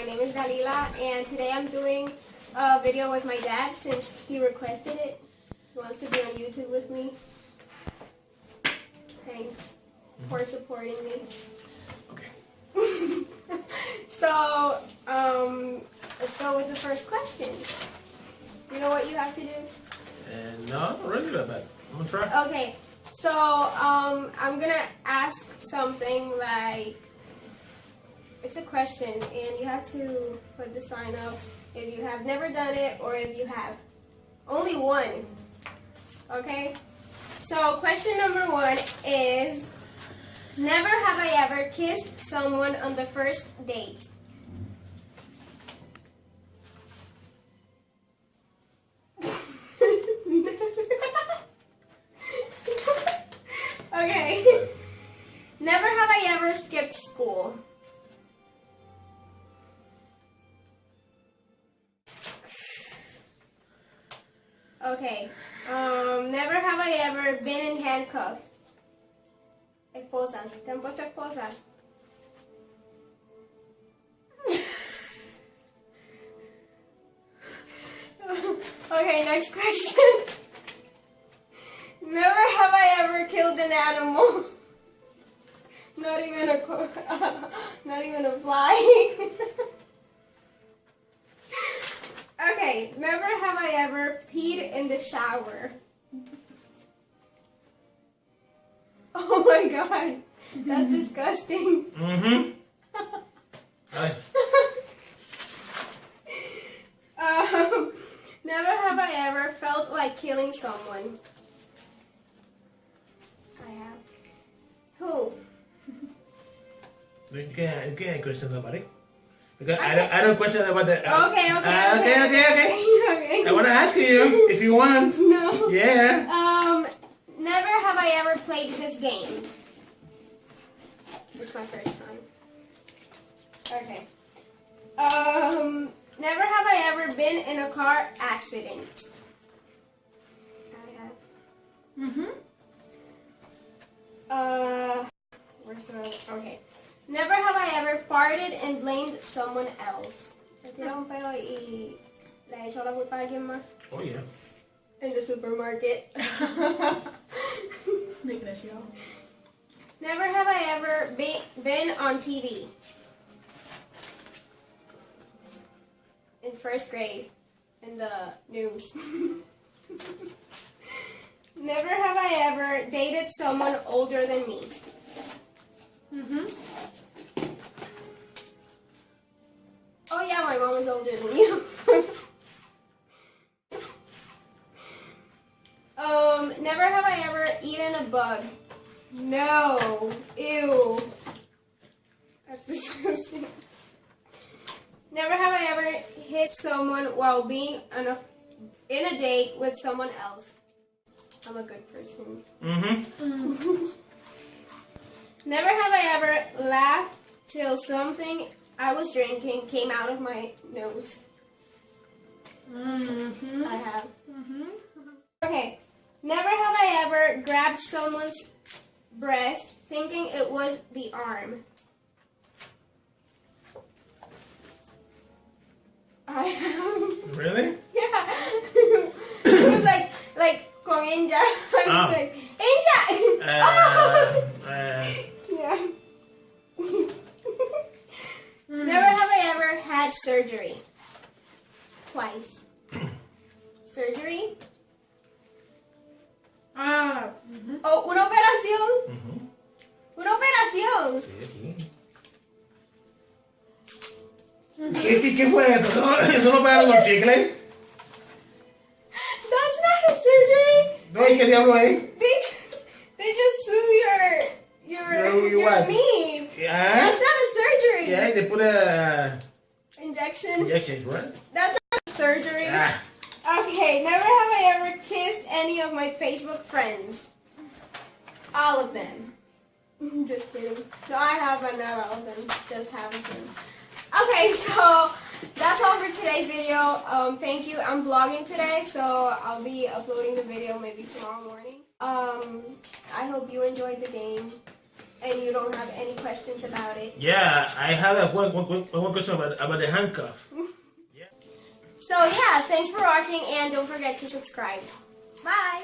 name is Dalila, and today I'm doing a video with my dad since he requested it. He wants to be on YouTube with me. Thanks for supporting me. Okay. So, let's go with the first question. You know what you have to do? No, I'm not ready about that. I'm gonna try. Okay, so I'm gonna ask something like, it's a question, and you have to put the sign up if you have never done it or if you have. Only one. Okay? So question number 1 is, never have I ever kissed someone on the first date. Okay. Never have I ever skipped school. Okay. Never have I ever been in handcuffs. Esposas. ¿Te han puesto esposas? Okay, next question. Never have I ever killed an animal. Not even a fly. Okay, never have I ever peed in the shower. Oh my god, that's disgusting. Mm-hmm. Never have I ever felt like killing someone. I have. Who? You can't question somebody. Because I don't question about that. Okay. I want to ask you if you want. No. Yeah. Never have I ever played this game. It's my first time. Okay. Never have I ever been in a car accident. I have. Where's the... Okay. Never have I ever farted and blamed someone else. ¿Te tira un pedo y le he hecho la culpa a alguien más? Oh yeah. In the supermarket. Never have I ever been on TV. In first grade. In the news. Never have I ever dated someone older than me. Oh yeah, my mom is older than you. Never have I ever eaten a bug. No. Ew. That's disgusting. Never have I ever hit someone while being in a date with someone else. I'm a good person. Never have I ever laughed till something I was drinking came out of my nose. I have. Okay. Never have I ever grabbed someone's breast thinking it was the arm. I have. Really? Yeah. It was like con Inja. I was like, Inja! Yeah. Never have I ever had surgery. Twice. Surgery? Oh, una operación. Una operación. ¿Qué fue eso? ¿Eso no pegaron los chicles? That's not a surgery. No, ¿y qué diablo es? They just sew your knee. Yeah. That's not a surgery. Yeah, they put a Injection. injections, right? That's not a surgery. Ah. Okay, never have I ever kissed any of my Facebook friends. All of them. Just kidding. No, I have, but not all of them. Just half of them. Okay, so that's all for today's video. Thank you. I'm vlogging today, so I'll be uploading the video maybe tomorrow morning. I hope you enjoyed the game. and you don't have any questions about it. Yeah, I have one question about the handcuff. So yeah, thanks for watching and don't forget to subscribe. Bye!